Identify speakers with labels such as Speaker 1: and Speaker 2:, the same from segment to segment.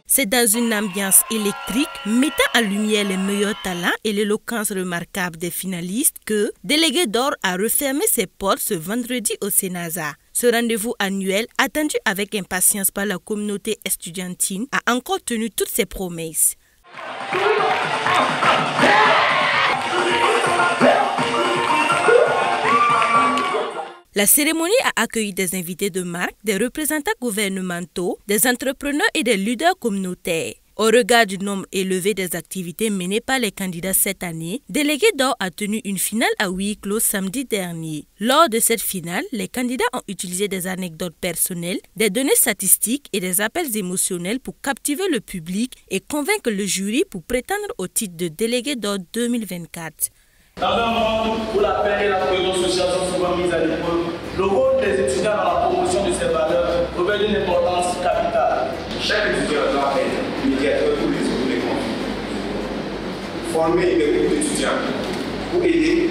Speaker 1: C'est dans une ambiance électrique, mettant en lumière les meilleurs talents et l'éloquence remarquable des finalistes que Délégué d'Or a refermé ses portes ce vendredi au Sénasa. Ce rendez-vous annuel, attendu avec impatience par la communauté estudiantine, a encore tenu toutes ses promesses. La cérémonie a accueilli des invités de marque, des représentants gouvernementaux, des entrepreneurs et des leaders communautaires. Au regard du nombre élevé des activités menées par les candidats cette année, Délégué d'Or a tenu une finale à huis clos samedi dernier. Lors de cette finale, les candidats ont utilisé des anecdotes personnelles, des données statistiques et des appels émotionnels pour captiver le public et convaincre le jury pour prétendre au titre de Délégué d'Or 2024.
Speaker 2: Dans un monde où la paix et la cohésion sociale sont souvent mises à l'épreuve, le rôle des étudiants dans la promotion de ces valeurs revêt une importance capitale.
Speaker 3: Chaque étudiant doit être médiateur pour résoudre les conflits. Former des groupes d'étudiants pour aider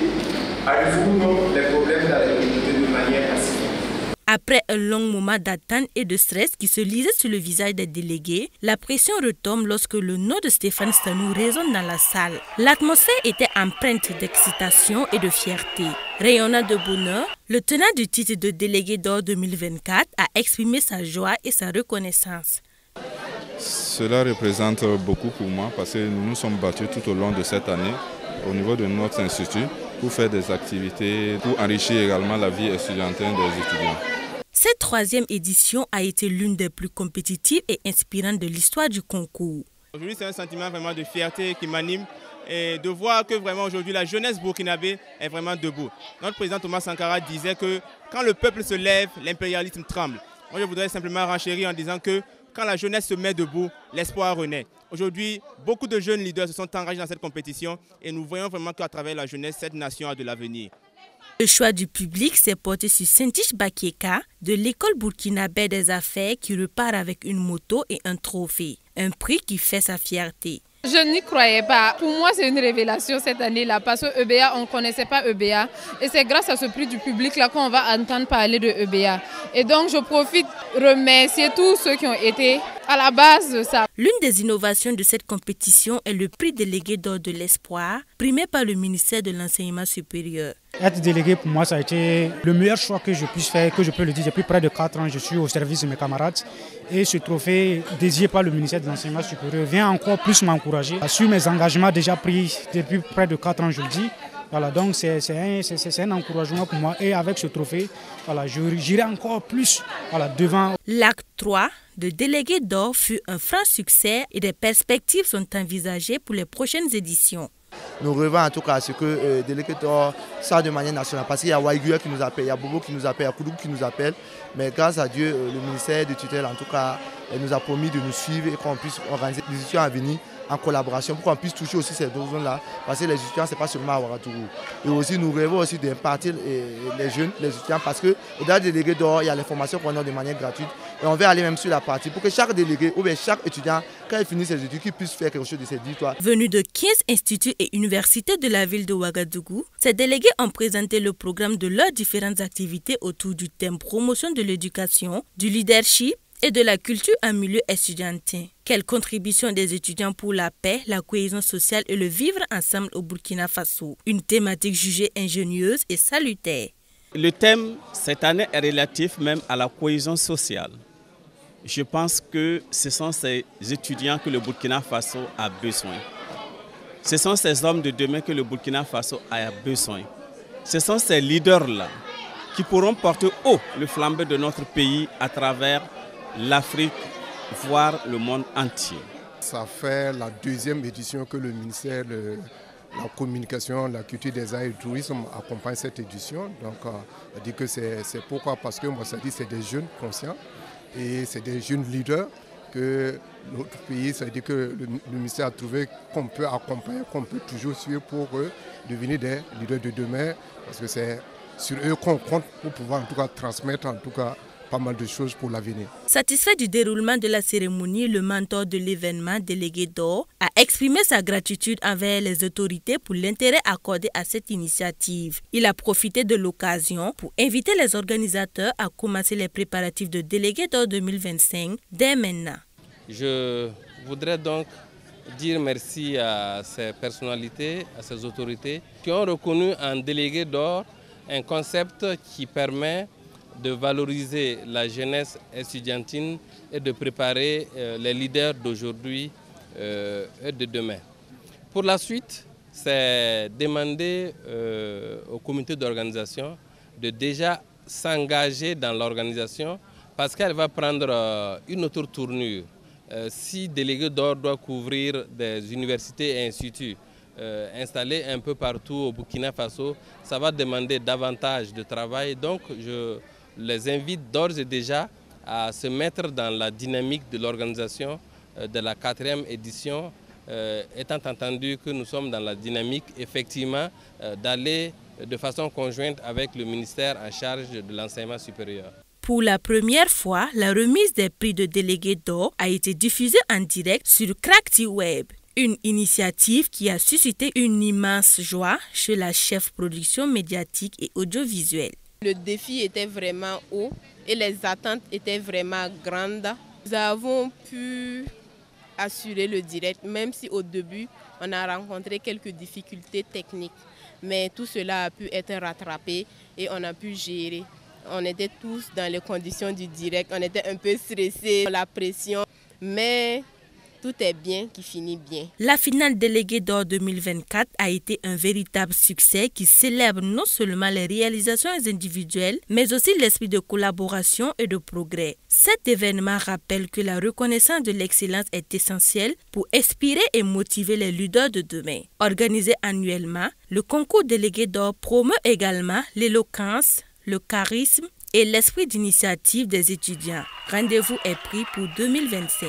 Speaker 3: à résoudre les problèmes dans les communautés de manière pacifique.
Speaker 1: Après un long moment d'attente et de stress qui se lisait sur le visage des délégués, la pression retombe lorsque le nom de Stéphane Stanou résonne dans la salle. L'atmosphère était empreinte d'excitation et de fierté. Rayonnant de bonheur, le tenant du titre de Délégué d'Or 2024 a exprimé sa joie et sa reconnaissance.
Speaker 4: Cela représente beaucoup pour moi parce que nous nous sommes battus tout au long de cette année au niveau de notre institut pour faire des activités, pour enrichir également la vie estudiantine des étudiants.
Speaker 1: Cette troisième édition a été l'une des plus compétitives et inspirantes de l'histoire du concours.
Speaker 5: Aujourd'hui, c'est un sentiment vraiment de fierté qui m'anime et de voir que vraiment aujourd'hui la jeunesse burkinabé est vraiment debout. Notre président Thomas Sankara disait que quand le peuple se lève, l'impérialisme tremble. Moi, je voudrais simplement renchérir en disant que quand la jeunesse se met debout, l'espoir renaît. Aujourd'hui, beaucoup de jeunes leaders se sont engagés dans cette compétition et nous voyons vraiment qu'à travers la jeunesse, cette nation a de l'avenir.
Speaker 1: Le choix du public s'est porté sur Sentish Bakeka de l'école burkinabé des affaires qui repart avec une moto et un trophée, un prix qui fait sa fierté.
Speaker 6: Je n'y croyais pas. Pour moi, c'est une révélation cette année-là parce que EBA, on ne connaissait pas EBA. Et c'est grâce à ce prix du public-là qu'on va entendre parler de EBA. Et donc, je profite de remercier tous ceux qui ont été à la base de ça.
Speaker 1: L'une des innovations de cette compétition est le prix Délégué d'Or de l'Espoir, primé par le ministère de l'Enseignement supérieur.
Speaker 7: Être délégué, pour moi, ça a été le meilleur choix que je puisse faire, que je peux le dire. Depuis près de 4 ans, je suis au service de mes camarades. Et ce trophée dédié par le ministère de l'Enseignement supérieur vient encore plus m'encourager. Sur mes engagements déjà pris depuis près de 4 ans, je le dis. Voilà, donc c'est un encouragement pour moi. Et avec ce trophée, voilà, j'irai encore plus devant.
Speaker 1: L'acte 3 de Délégué d'Or fut un franc succès et des perspectives sont envisagées pour les prochaines éditions.
Speaker 8: Nous rêvons en tout cas à ce que Délégué d'Or soit de manière nationale. Parce qu'il y a Waiguya qui nous appelle, il y a Bobo qui nous appelle, il y a Koudou qui nous appelle. Mais grâce à Dieu, le ministère de tutelle en tout cas nous a promis de nous suivre et qu'on puisse organiser des étudiants à venir en collaboration pour qu'on puisse toucher aussi ces deux zones-là. Parce que les étudiants, ce n'est pas seulement à Ouagadougou. Et aussi, nous rêvons aussi d'impartir les jeunes, les étudiants, parce qu'au-delà des délégués d'Or, il y a les formations qu'on a de manière gratuite. Et on va aller même sur la partie pour que chaque délégué ou bien chaque étudiant, quand il finit ses études, qu'il puisse faire quelque chose de ses victoires.
Speaker 1: Venus de 15 instituts et universités de la ville de Ouagadougou, ces délégués ont présenté le programme de leurs différentes activités autour du thème promotion de l'éducation, du leadership et de la culture en milieu estudiantin. Quelle contribution des étudiants pour la paix, la cohésion sociale et le vivre ensemble au Burkina Faso. Une thématique jugée ingénieuse et salutaire.
Speaker 5: Le thème cette année est relatif même à la cohésion sociale. Je pense que ce sont ces étudiants que le Burkina Faso a besoin. Ce sont ces hommes de demain que le Burkina Faso a besoin. Ce sont ces leaders-là qui pourront porter haut le flambeau de notre pays à travers l'Afrique, voire le monde entier.
Speaker 9: Ça fait la deuxième édition que le ministère de la Communication, la Culture, des Arts et du Tourisme accompagne cette édition. Donc, on dit que c'est pourquoi, parce que moi, ça dit c'est des jeunes conscients et c'est des jeunes leaders que notre pays, ça dit que le ministère a trouvé qu'on peut accompagner, qu'on peut toujours suivre pour devenir des leaders de demain, parce que c'est sur eux qu'on compte pour pouvoir en tout cas transmettre en tout cas pas mal de choses pour l'avenir.
Speaker 1: Satisfait du déroulement de la cérémonie, le mentor de l'événement, délégué d'or, a exprimé sa gratitude envers les autorités pour l'intérêt accordé à cette initiative. Il a profité de l'occasion pour inviter les organisateurs à commencer les préparatifs de délégué d'or 2025 dès maintenant.
Speaker 10: Je voudrais donc dire merci à ces personnalités, à ces autorités qui ont reconnu en délégué d'or un concept qui permet de valoriser la jeunesse estudiantine et de préparer les leaders d'aujourd'hui et de demain. Pour la suite, c'est demander au comité d'organisation de déjà s'engager dans l'organisation parce qu'elle va prendre une autre tournure. Si délégué d'or doit couvrir des universités et instituts installés un peu partout au Burkina Faso, ça va demander davantage de travail. Donc je les invite d'ores et déjà à se mettre dans la dynamique de l'organisation de la 4e édition, étant entendu que nous sommes dans la dynamique effectivement d'aller de façon conjointe avec le ministère en charge de l'enseignement supérieur.
Speaker 1: Pour la première fois, la remise des prix de délégués d'or a été diffusée en direct sur Crackty Web, une initiative qui a suscité une immense joie chez la chef production médiatique et audiovisuelle.
Speaker 11: Le défi était vraiment haut et les attentes étaient vraiment grandes. Nous avons pu assurer le direct, même si au début, on a rencontré quelques difficultés techniques. Mais tout cela a pu être rattrapé et on a pu gérer. On était tous dans les conditions du direct, on était un peu stressés, la pression, mais tout est bien qui finit bien.
Speaker 1: La finale déléguée d'or 2024 a été un véritable succès qui célèbre non seulement les réalisations individuelles, mais aussi l'esprit de collaboration et de progrès. Cet événement rappelle que la reconnaissance de l'excellence est essentielle pour inspirer et motiver les leaders de demain. Organisé annuellement, le concours délégué d'or promeut également l'éloquence, le charisme et l'esprit d'initiative des étudiants. Rendez-vous est pris pour 2025.